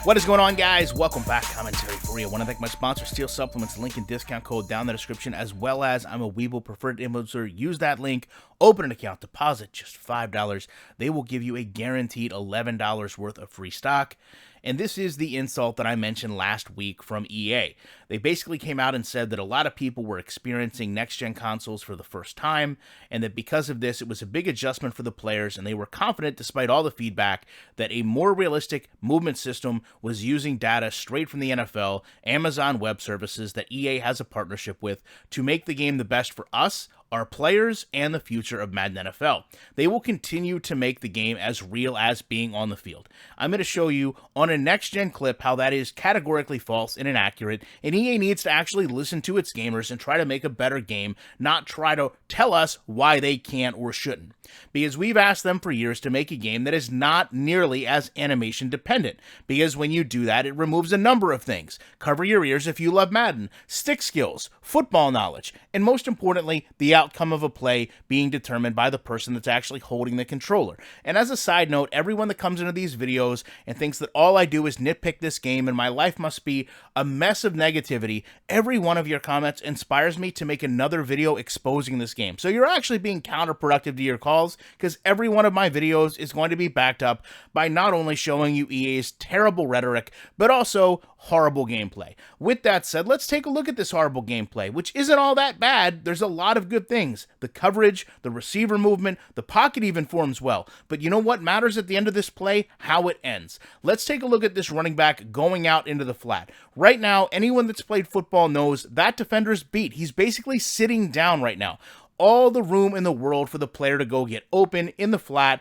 What is going on, guys? Welcome back. Commentary for you. I want to thank my sponsor, Steel Supplements. Link and discount code down in the description, as well as I'm a Weeble preferred influencer. Use that link, open an account, deposit just $5. They will give you a guaranteed $11 worth of free stock. And this is the insult that I mentioned last week from EA. They basically came out and said that a lot of people were experiencing next-gen consoles for the first time, and that because of this, it was a big adjustment for the players, and they were confident, despite all the feedback, that a more realistic movement system was using data straight from the NFL, Amazon Web Services that EA has a partnership with to make the game the best for us, our players, and the future of Madden NFL. They will continue to make the game as real as being on the field. I'm going to show you on a next-gen clip how that is categorically false and inaccurate, and EA needs to actually listen to its gamers and try to make a better game, not try to tell us why they can't or shouldn't. Because we've asked them for years to make a game that is not nearly as animation dependent, because when you do that, it removes a number of things. Cover your ears if you love Madden, stick skills, football knowledge, and most importantly, the outcome of a play being determined by the person that's actually holding the controller. And as a side note, everyone that comes into these videos and thinks that all I do is nitpick this game and my life must be a mess of negativity, every one of your comments inspires me to make another video exposing this game. So you're actually being counterproductive to your calls, because every one of my videos is going to be backed up by not only showing you EA's terrible rhetoric, but also horrible gameplay. With that said, let's take a look at this horrible gameplay, which isn't all that bad. There's a lot of good things. The coverage, the receiver movement, the pocket even forms well. But you know what matters at the end of this play? How it ends. Let's take a look at this running back going out into the flat. Right now, anyone that's played football knows that defender's beat. He's basically sitting down right now. All the room in the world for the player to go get open in the flat.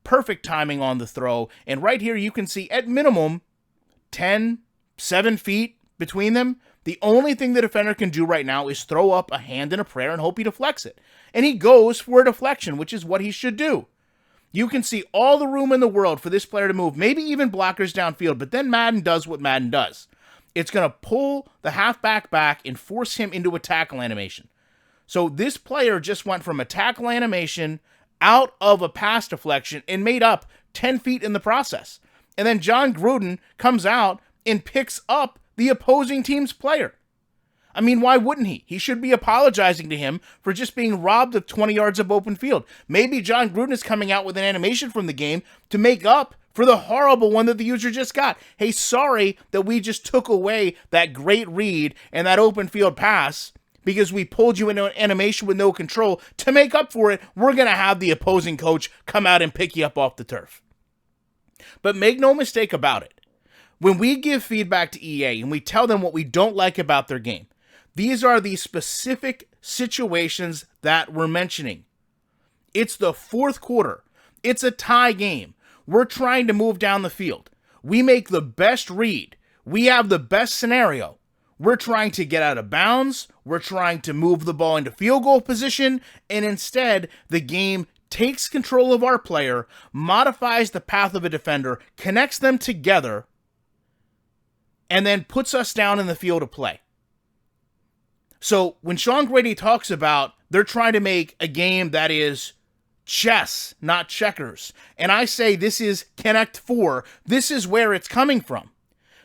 Perfect timing on the throw. And right here you can see at minimum 7 feet between them. The only thing the defender can do right now is throw up a hand in a prayer and hope he deflects it. And he goes for a deflection, which is what he should do. You can see all the room in the world for this player to move, maybe even blockers downfield, but then Madden does what Madden does. It's going to pull the halfback back and force him into a tackle animation. So this player just went from a tackle animation out of a pass deflection and made up 10 feet in the process. And then John Gruden comes out and picks up the opposing team's player. I mean, why wouldn't he? He should be apologizing to him for just being robbed of 20 yards of open field. Maybe John Gruden is coming out with an animation from the game to make up for the horrible one that the user just got. Hey, sorry that we just took away that great read and that open field pass because we pulled you into an animation with no control. To make up for it, we're going to have the opposing coach come out and pick you up off the turf. But make no mistake about it. When we give feedback to EA and we tell them what we don't like about their game, these are the specific situations that we're mentioning. It's the fourth quarter. It's a tie game. We're trying to move down the field. We make the best read. We have the best scenario. We're trying to get out of bounds. We're trying to move the ball into field goal position. And instead, the game takes control of our player, modifies the path of a defender, connects them together, and then puts us down in the field of play. So when Sean Grady talks about they're trying to make a game that is chess, not checkers, and I say this is Connect 4, this is where it's coming from.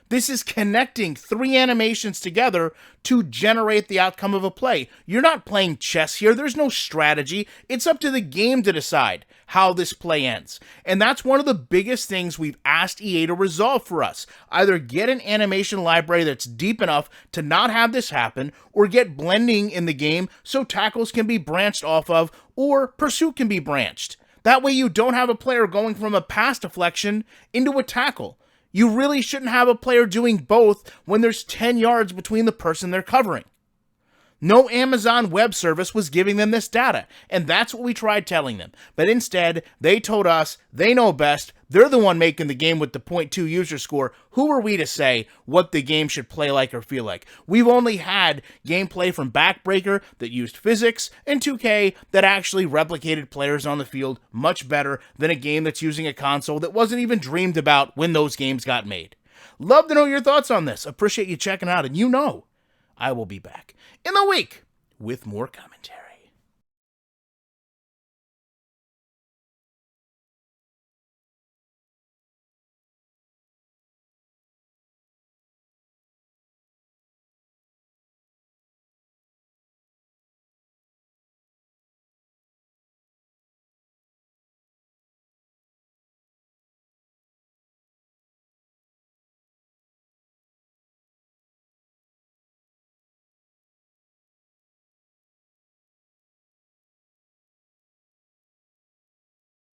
This is connecting three animations together to generate the outcome of a play. You're not playing chess here. There's no strategy. It's up to the game to decide how this play ends. And that's one of the biggest things we've asked EA to resolve for us. Either get an animation library that's deep enough to not have this happen, or get blending in the game so tackles can be branched off of, or pursuit can be branched. That way you don't have a player going from a pass deflection into a tackle. You really shouldn't have a player doing both when there's 10 yards between the person they're covering. No Amazon Web Service was giving them this data, and that's what we tried telling them. But instead, they told us they know best. They're the one making the game with the 0.2 user score. Who are we to say what the game should play like or feel like? We've only had gameplay from Backbreaker that used physics, and 2K that actually replicated players on the field much better than a game that's using a console that wasn't even dreamed about when those games got made. Love to know your thoughts on this. Appreciate you checking out, and I will be back in the week with more commentary.